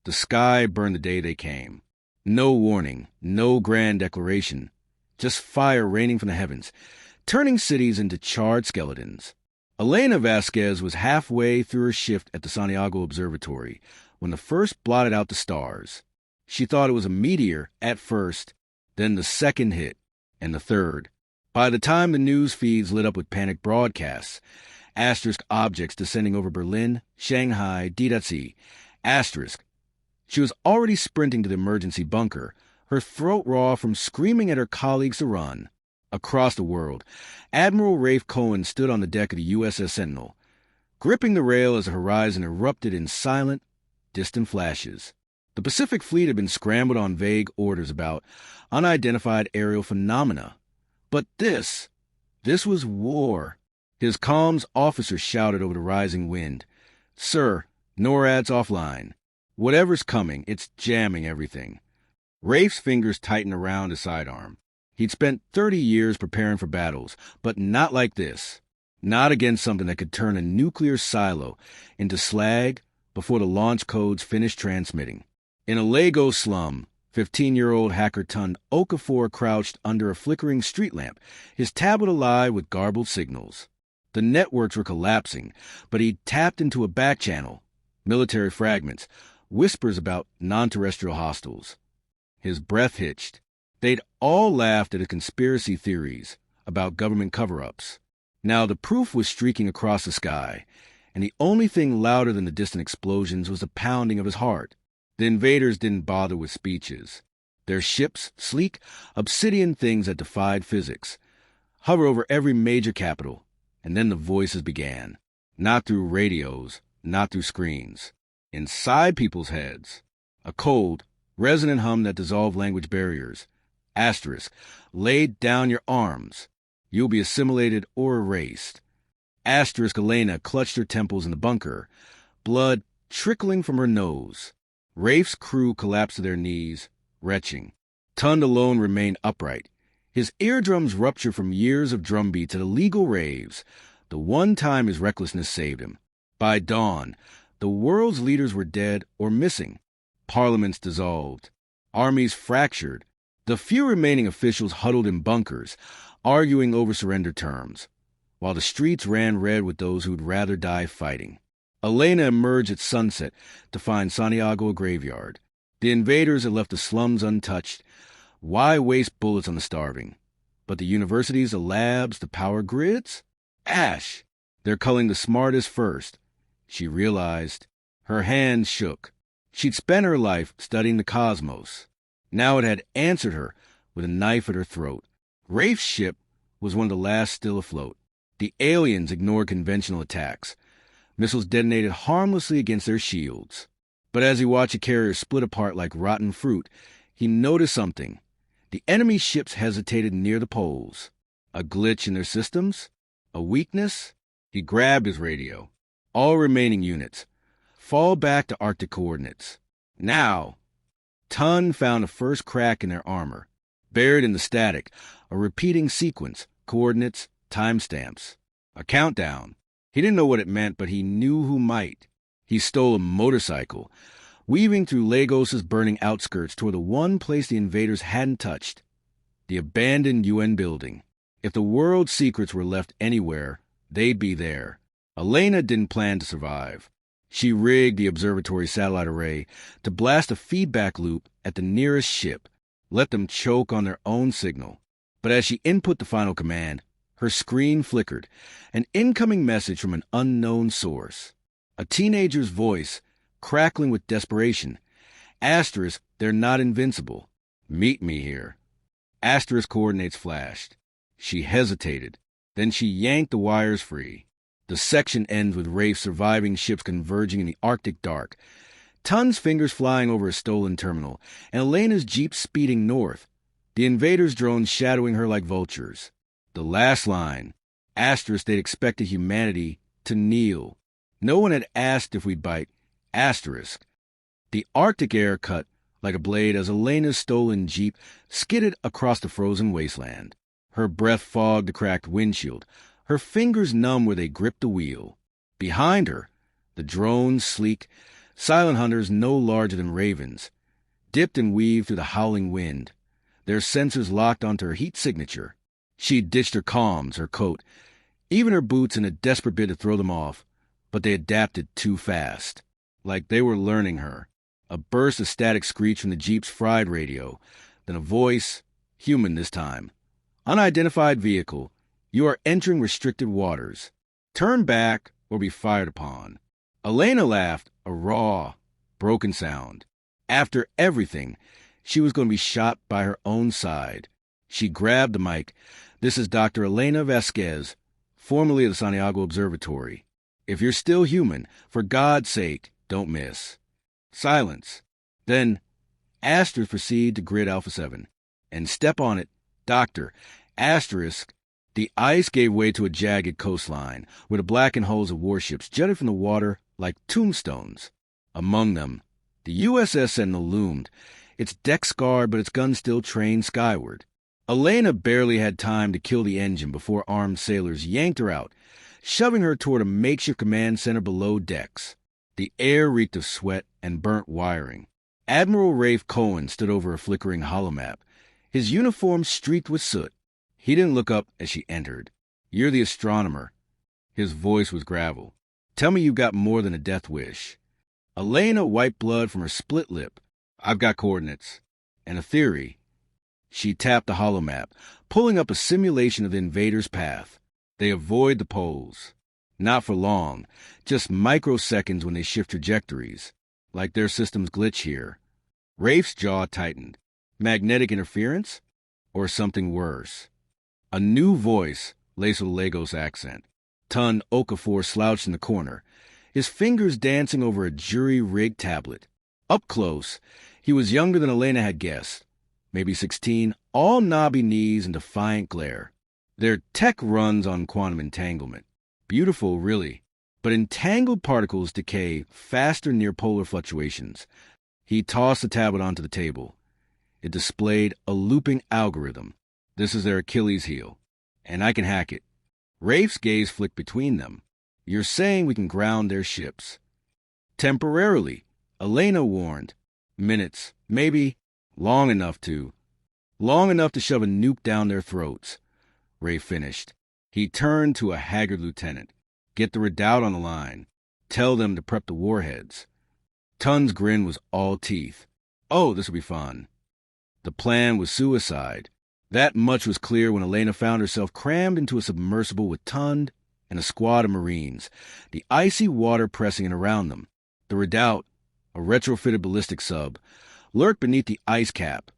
The sky burned the day they came. No warning, no grand declaration, just fire raining from the heavens, turning cities into charred skeletons. Elena Vasquez was halfway through her shift at the Santiago Observatory when the first blotted out the stars. She thought it was a meteor at first, then the second hit, and the third. By the time the news feeds lit up with panic broadcasts, asterisk objects descending over Berlin, Shanghai, Didazi, asterisk, she was already sprinting to the emergency bunker, her throat raw from screaming at her colleagues to run. Across the world, Admiral Rafe Cohen stood on the deck of the USS Sentinel, gripping the rail as the horizon erupted in silent, distant flashes. The Pacific Fleet had been scrambled on vague orders about unidentified aerial phenomena. But this was war. His comms officer shouted over the rising wind, "Sir, NORAD's offline. Whatever's coming, it's jamming everything." Rafe's fingers tightened around his sidearm. He'd spent 30 years preparing for battles, but not like this. Not against something that could turn a nuclear silo into slag before the launch codes finished transmitting. In a Lagos slum, 15-year-old hacker Tun Okafor crouched under a flickering street lamp, his tablet alive with garbled signals. The networks were collapsing, but he'd tapped into a back channel, military fragments, whispers about non-terrestrial hostiles. His breath hitched. They'd all laughed at his conspiracy theories about government cover-ups. Now the proof was streaking across the sky, and the only thing louder than the distant explosions was the pounding of his heart. The invaders didn't bother with speeches. Their ships, sleek, obsidian things that defied physics, hover over every major capital, and then the voices began. Not through radios, not through screens. Inside people's heads. A cold, resonant hum that dissolved language barriers. Asterisk, lay down your arms. You'll be assimilated or erased. Asterisk, Elena clutched her temples in the bunker, blood trickling from her nose. Rafe's crew collapsed to their knees, retching. Tund alone remained upright. His eardrums ruptured from years of drumbeats at illegal raves, the one time his recklessness saved him. By dawn, the world's leaders were dead or missing. Parliaments dissolved. Armies fractured. The few remaining officials huddled in bunkers, arguing over surrender terms, while the streets ran red with those who'd rather die fighting. Elena emerged at sunset to find Santiago a graveyard. The invaders had left the slums untouched. Why waste bullets on the starving? But the universities, the labs, the power grids? Ash! They're culling the smartest first. She realized. Her hands shook. She'd spent her life studying the cosmos. Now it had answered her with a knife at her throat. Rafe's ship was one of the last still afloat. The aliens ignored conventional attacks. Missiles detonated harmlessly against their shields. But as he watched the carrier split apart like rotten fruit, he noticed something. The enemy ships hesitated near the poles. A glitch in their systems? A weakness? He grabbed his radio. All remaining units, fall back to Arctic coordinates. Now! Tun found the first crack in their armor. Buried in the static, a repeating sequence, coordinates, timestamps. A countdown. He didn't know what it meant, but he knew who might. He stole a motorcycle, weaving through Lagos's burning outskirts toward the one place the invaders hadn't touched, the abandoned UN building. If the world's secrets were left anywhere, they'd be there. Elena didn't plan to survive. She rigged the observatory satellite array to blast a feedback loop at the nearest ship, let them choke on their own signal. But as she input the final command, her screen flickered, an incoming message from an unknown source. A teenager's voice, crackling with desperation. Asterisk, they're not invincible. Meet me here. Asterisk coordinates flashed. She hesitated. Then she yanked the wires free. The section ends with Rafe's surviving ships converging in the Arctic dark. Tun's fingers flying over a stolen terminal, and Elena's jeep speeding north. The invaders' drones shadowing her like vultures. The last line. Asterisk, they'd expected humanity to kneel. No one had asked if we'd bite. Asterisk. The Arctic air cut like a blade as Elena's stolen jeep skidded across the frozen wasteland. Her breath fogged the cracked windshield, her fingers numb where they gripped the wheel. Behind her, the drone's sleek, Silent hunters no larger than ravens, dipped and weaved through the howling wind, their sensors locked onto her heat signature. She ditched her comms, her coat, even her boots in a desperate bid to throw them off, but they adapted too fast, like they were learning her. A burst of static screech from the Jeep's fried radio, then a voice, human this time. Unidentified vehicle, you are entering restricted waters. Turn back or be fired upon. Elena laughed, a raw, broken sound. After everything, she was going to be shot by her own side. She grabbed the mic. This is Dr. Elena Vasquez, formerly of the Santiago Observatory. If you're still human, for God's sake, don't miss. Silence. Then, Asterisk proceed to grid Alpha 7. And step on it, Doctor. Asterisk. The ice gave way to a jagged coastline, where the blackened hulls of warships jutted from the water like tombstones. Among them, the USS Sentinel loomed, its deck scarred but its guns still trained skyward. Elena barely had time to kill the engine before armed sailors yanked her out, shoving her toward a makeshift command center below decks. The air reeked of sweat and burnt wiring. Admiral Rafe Cohen stood over a flickering holomap, his uniform streaked with soot. He didn't look up as she entered. You're the astronomer. His voice was gravel. Tell me you got more than a death wish. Elena wiped blood from her split lip. I've got coordinates. And a theory. She tapped the holomap, pulling up a simulation of the invader's path. They avoid the poles. Not for long, just microseconds when they shift trajectories, like their systems glitch here. Rafe's jaw tightened. Magnetic interference? Or something worse? A new voice, laced with a Lagos accent. Tun Okafor slouched in the corner, his fingers dancing over a jury-rigged tablet. Up close, he was younger than Elena had guessed. Maybe 16, all knobby knees and defiant glare. Their tech runs on quantum entanglement. Beautiful, really, but entangled particles decay faster near polar fluctuations. He tossed the tablet onto the table. It displayed a looping algorithm. This is their Achilles heel, and I can hack it. Rafe's gaze flicked between them. You're saying we can ground their ships. Temporarily, Elena warned. Minutes, maybe, long enough to shove a nuke down their throats. Rafe finished. He turned to a haggard lieutenant. Get the redoubt on the line. Tell them to prep the warheads. Tun's grin was all teeth. Oh, this will be fun. The plan was suicide. That much was clear when Elena found herself crammed into a submersible with Tund and a squad of Marines, the icy water pressing in around them. The redoubt, a retrofitted ballistic sub, lurked beneath the ice cap,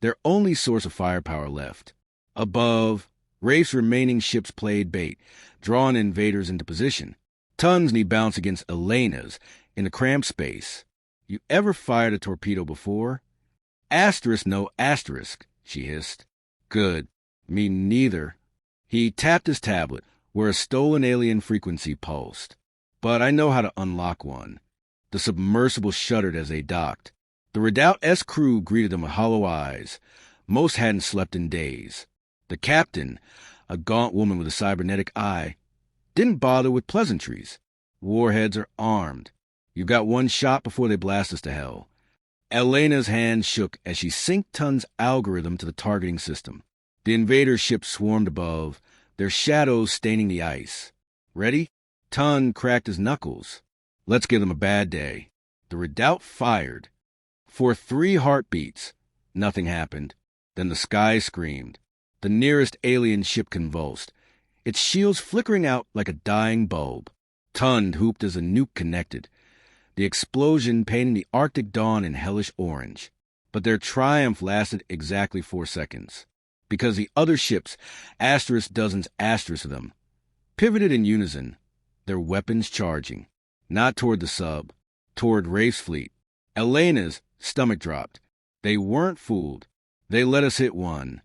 their only source of firepower left. Above, Rafe's remaining ships played bait, drawing invaders into position. Tun's knee bounced against Elena's in the cramped space. You ever fired a torpedo before? Asterisk, no asterisk, she hissed. Good. Me neither. He tapped his tablet, where a stolen alien frequency pulsed. But I know how to unlock one. The submersible shuddered as they docked. The Redoubt's crew greeted them with hollow eyes. Most hadn't slept in days. The captain, a gaunt woman with a cybernetic eye, didn't bother with pleasantries. Warheads are armed. You've got one shot before they blast us to hell. Elena's hand shook as she synced Tun's algorithm to the targeting system. The invader ships swarmed above, their shadows staining the ice. Ready? Tun cracked his knuckles. Let's give them a bad day. The redoubt fired. For 3 heartbeats, nothing happened. Then the sky screamed. The nearest alien ship convulsed, its shields flickering out like a dying bulb. Tun hooped as a nuke connected, the explosion painting the Arctic dawn in hellish orange. But their triumph lasted exactly 4 seconds, because the other ships, dozens of them, pivoted in unison, their weapons charging, not toward the sub, toward Rafe's fleet. Elena's stomach dropped. They weren't fooled. They let us hit one.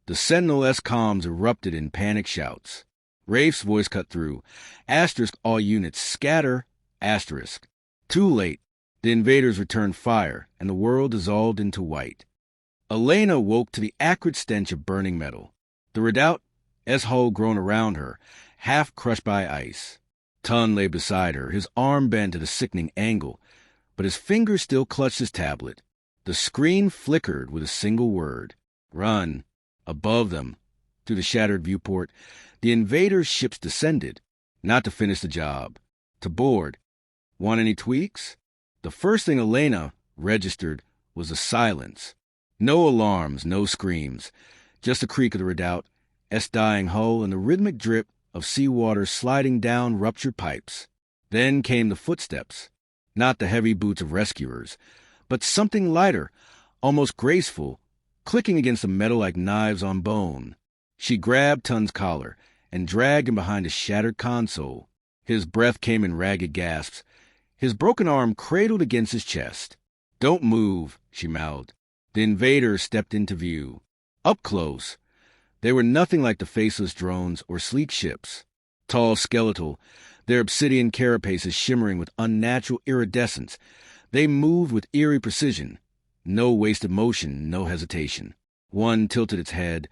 The Sentinel-S comms erupted in panic shouts. Rafe's voice cut through. All units, scatter. Too late. The invaders returned fire, and the world dissolved into white. Elena woke to the acrid stench of burning metal. The Redoubt's hull grown around her, half crushed by ice. Tun lay beside her, his arm bent at a sickening angle, but his fingers still clutched his tablet. The screen flickered with a single word. Run. Above them, through the shattered viewport, the invaders' ships descended, not to finish the job, to board. Want any tweaks? The first thing Elena registered was the silence. No alarms, no screams, just the creak of the redoubt, dying hull, and the rhythmic drip of seawater sliding down ruptured pipes. Then came the footsteps, not the heavy boots of rescuers, but something lighter, almost graceful, clicking against the metal like knives on bone. She grabbed Tun's collar and dragged him behind a shattered console. His breath came in ragged gasps, his broken arm cradled against his chest. "Don't move," she mouthed. The invaders stepped into view. Up close, they were nothing like the faceless drones or sleek ships. Tall, skeletal, their obsidian carapaces shimmering with unnatural iridescence, they moved with eerie precision. No wasted motion, no hesitation. One tilted its head,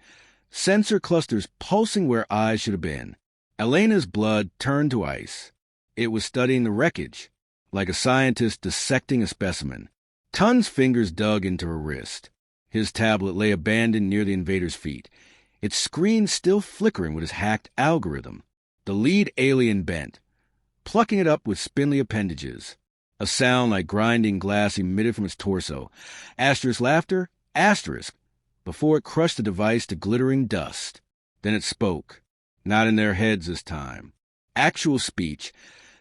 sensor clusters pulsing where eyes should have been. Elena's blood turned to ice. It was studying the wreckage, like a scientist dissecting a specimen. Tun's fingers dug into her wrist. His tablet lay abandoned near the invader's feet, its screen still flickering with his hacked algorithm. The lead alien bent, plucking it up with spindly appendages. A sound like grinding glass emitted from its torso. Asterisk laughter, asterisk, before it crushed the device to glittering dust. Then it spoke, not in their heads this time. Actual speech,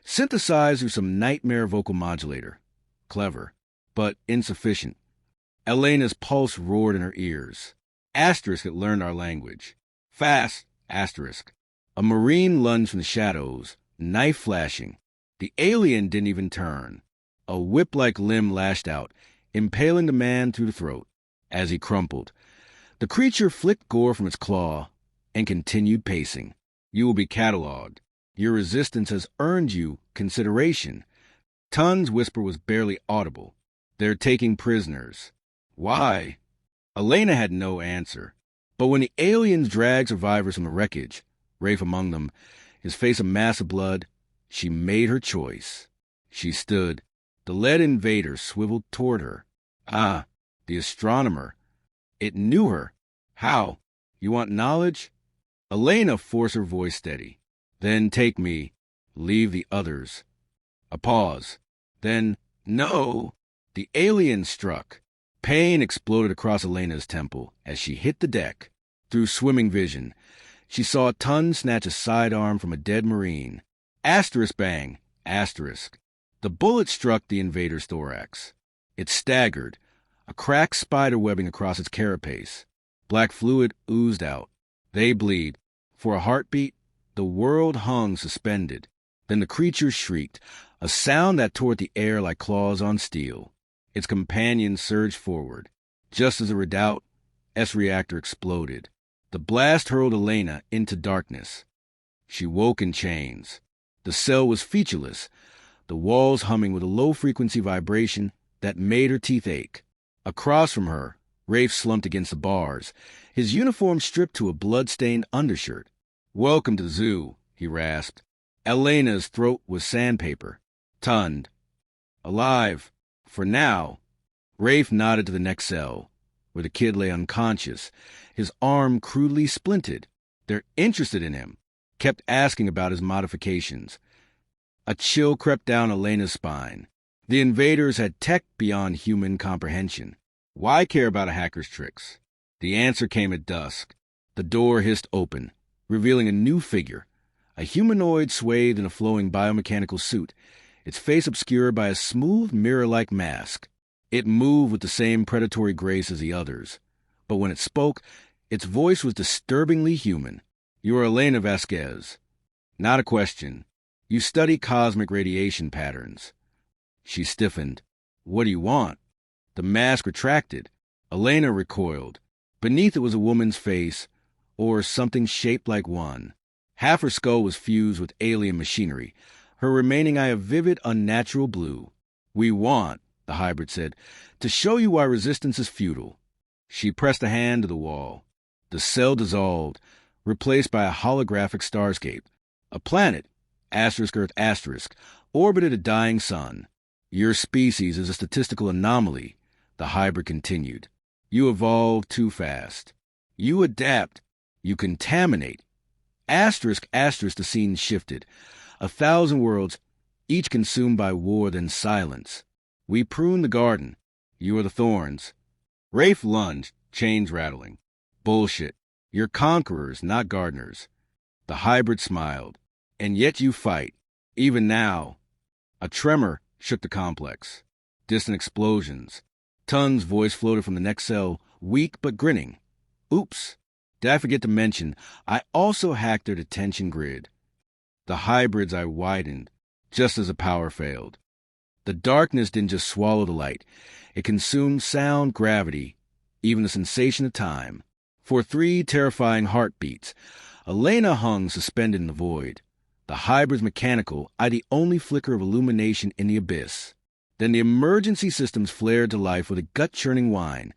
synthesized through some nightmare vocal modulator. Clever, but insufficient. Elena's pulse roared in her ears. Asterisk had learned our language. Fast, asterisk. A marine lunged from the shadows, knife flashing. The alien didn't even turn. A whip-like limb lashed out, impaling the man through the throat. As he crumpled, the creature flicked gore from its claw and continued pacing. You will be catalogued. Your resistance has earned you consideration. Tun's whisper was barely audible. They're taking prisoners. Why? Elena had no answer. But when the aliens dragged survivors from the wreckage, Rafe among them, his face a mass of blood, she made her choice. She stood. The lead invader swiveled toward her. Ah, the astronomer. It knew her. How? You want knowledge? Elena forced her voice steady. Then take me. Leave the others. A pause. Then, no. The alien struck. Pain exploded across Elena's temple as she hit the deck. Through swimming vision, she saw Tun snatch a sidearm from a dead Marine. Asterisk bang. Asterisk. The bullet struck the invader's thorax. It staggered, a cracked spider webbing across its carapace. Black fluid oozed out. They bleed. For a heartbeat, the world hung suspended. Then the creature shrieked, a sound that tore at the air like claws on steel. Its companion surged forward. Just as the redoubt S-reactor exploded, the blast hurled Elena into darkness. She woke in chains. The cell was featureless, the walls humming with a low-frequency vibration that made her teeth ache. Across from her, Rafe slumped against the bars, his uniform stripped to a blood-stained undershirt. "Welcome to the zoo," he rasped. Elena's throat was sandpaper. Tunned. "Alive. For now." Rafe nodded to the next cell, where the kid lay unconscious, his arm crudely splinted. They're interested in him. Kept asking about his modifications. A chill crept down Elena's spine. The invaders had tech beyond human comprehension. Why care about a hacker's tricks? The answer came at dusk. The door hissed open, revealing a new figure, a humanoid swathed in a flowing biomechanical suit, its face obscured by a smooth mirror-like mask. It moved with the same predatory grace as the others, but when it spoke, its voice was disturbingly human. "You are Elena Vasquez." "Not a question. You study cosmic radiation patterns." She stiffened. "What do you want?" The mask retracted. Elena recoiled. Beneath it was a woman's face, or something shaped like one. Half her skull was fused with alien machinery, her remaining eye a vivid, unnatural blue. "We want," the hybrid said, "to show you why resistance is futile." She pressed a hand to the wall. The cell dissolved, replaced by a holographic starscape. A planet, asterisk Earth asterisk, orbited a dying sun. Your species is a statistical anomaly, the hybrid continued. You evolve too fast. You adapt. You contaminate. Asterisk, asterisk, the scene shifted. 1,000 worlds, each consumed by war, then silence. We prune the garden. You are the thorns. Rafe lunged, chains rattling. Bullshit. You're conquerors, not gardeners. The hybrid smiled. And yet you fight. Even now. A tremor shook the complex. Distant explosions. Tun's voice floated from the next cell, weak but grinning. Oops. Did I forget to mention, I also hacked their detention grid. The hybrids I widened, just as the power failed. The darkness didn't just swallow the light. It consumed sound, gravity, even the sensation of time. For 3 terrifying heartbeats, Elena hung suspended in the void. The hybrids mechanical, I the only flicker of illumination in the abyss. Then the emergency systems flared to life with a gut-churning whine,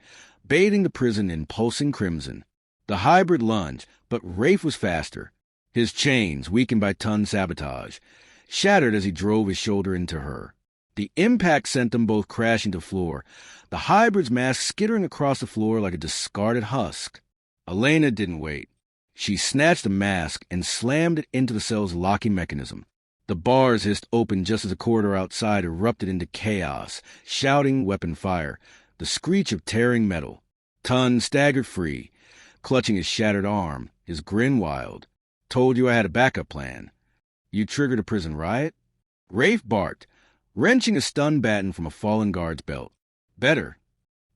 bathing the prison in pulsing crimson. The hybrid lunged, but Rafe was faster. His chains, weakened by Tun's sabotage, shattered as he drove his shoulder into her. The impact sent them both crashing to the floor, the hybrid's mask skittering across the floor like a discarded husk. Elena didn't wait. She snatched the mask and slammed it into the cell's locking mechanism. The bars hissed open just as the corridor outside erupted into chaos, shouting weapon fire, the screech of tearing metal. Tun staggered free, clutching his shattered arm, his grin wild. Told you I had a backup plan. You triggered a prison riot? Rafe barked, wrenching a stun baton from a fallen guard's belt. Better.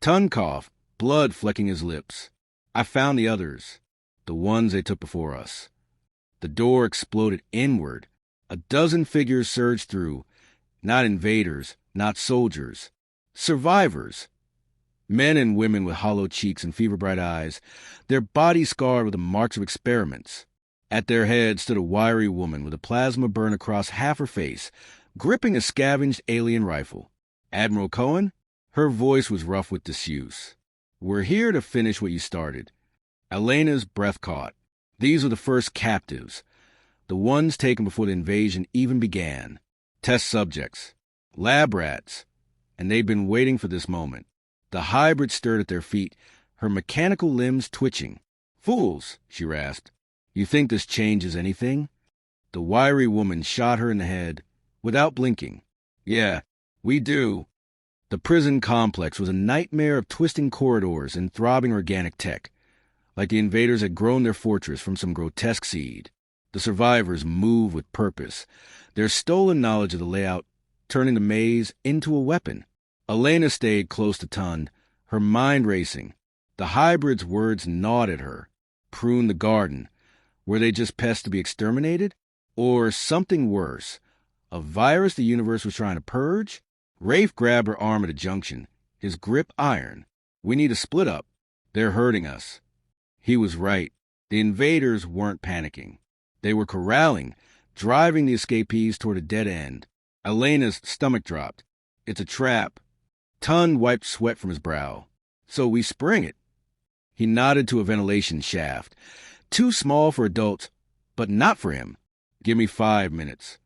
Tun coughed, blood flecking his lips. I found the others, the ones they took before us. The door exploded inward. A dozen figures surged through, not invaders, not soldiers, survivors. Men and women with hollow cheeks and fever-bright eyes, their bodies scarred with the marks of experiments. At their head stood a wiry woman with a plasma burn across half her face, gripping a scavenged alien rifle. Admiral Cohen? Her voice was rough with disuse. We're here to finish what you started. Elena's breath caught. These were the first captives, the ones taken before the invasion even began. Test subjects, lab rats, and they'd been waiting for this moment. The hybrid stirred at their feet, her mechanical limbs twitching. Fools, she rasped. You think this changes anything? The wiry woman shot her in the head, without blinking. Yeah, we do. The prison complex was a nightmare of twisting corridors and throbbing organic tech, like the invaders had grown their fortress from some grotesque seed. The survivors moved with purpose, their stolen knowledge of the layout turning the maze into a weapon. Elena stayed close to Tun, her mind racing. The hybrid's words gnawed at her. Prune the garden. Were they just pests to be exterminated? Or something worse? A virus the universe was trying to purge? Rafe grabbed her arm at a junction, his grip iron. We need to split up. They're hurting us. He was right. The invaders weren't panicking. They were corralling, driving the escapees toward a dead end. Elena's stomach dropped. It's a trap. Tun wiped sweat from his brow. So we spring it. He nodded to a ventilation shaft. Too small for adults, but not for him. Give me 5 minutes.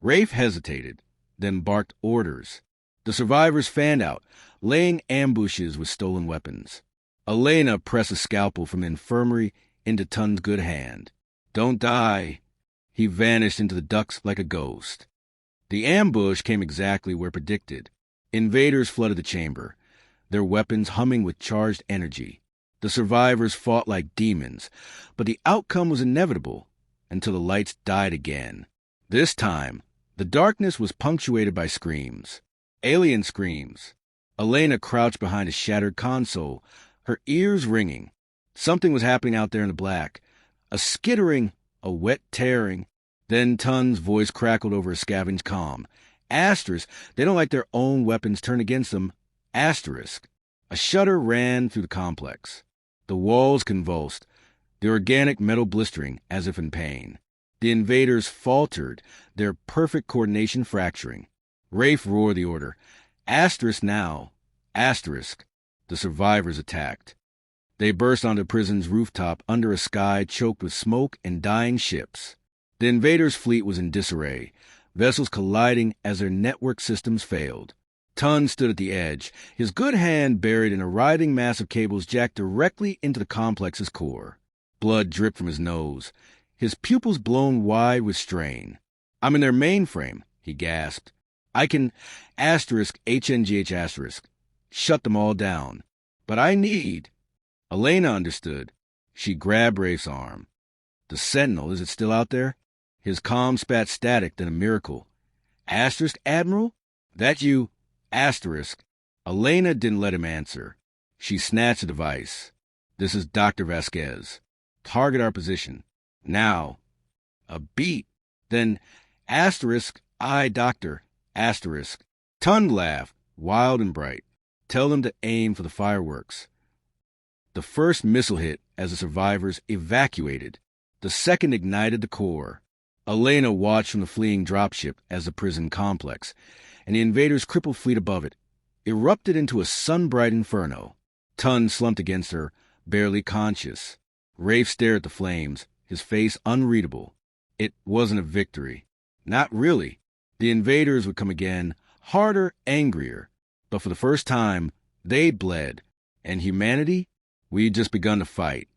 Rafe hesitated, then barked orders. The survivors fanned out, laying ambushes with stolen weapons. Elena pressed a scalpel from the infirmary into Tun's good hand. Don't die. He vanished into the ducts like a ghost. The ambush came exactly where predicted. Invaders flooded the chamber, their weapons humming with charged energy. The survivors fought like demons, but the outcome was inevitable until the lights died again. This time, the darkness was punctuated by screams. Alien screams. Elena crouched behind a shattered console, her ears ringing. Something was happening out there in the black. A skittering, a wet tearing. Then Tun's voice crackled over a scavenged comm. Asterisk, they don't like their own weapons turned against them. Asterisk. A shudder ran through the complex. The walls convulsed, the organic metal blistering as if in pain. The invaders faltered, their perfect coordination fracturing. Rafe roared the order. Asterisk now. Asterisk. The survivors attacked. They burst onto the prison's rooftop under a sky choked with smoke and dying ships. The invaders' fleet was in disarray, vessels colliding as their network systems failed. Tun stood at the edge, his good hand buried in a writhing mass of cables jacked directly into the complex's core. Blood dripped from his nose, his pupils blown wide with strain. "I'm in their mainframe," he gasped. "I can *HNGH*. Shut them all down. But I need—" Elena understood. She grabbed Rafe's arm. "The Sentinel, is it still out there?" His comm spat static, then a miracle. "Admiral? That you? Asterisk." Elena didn't let him answer. She snatched the device. "This is Dr. Vasquez. Target our position. Now." A beat. Then *I, Doctor, *. Tun laughed, wild and bright. "Tell them to aim for the fireworks." The first missile hit as the survivors evacuated. The second ignited the core. Elena watched from the fleeing dropship as the prison complex, and the invaders' crippled fleet above it, erupted into a sun-bright inferno. Tun slumped against her, barely conscious. Rafe stared at the flames, his face unreadable. It wasn't a victory. Not really. The invaders would come again, harder, angrier. But for the first time, they bled. And humanity? We'd just begun to fight.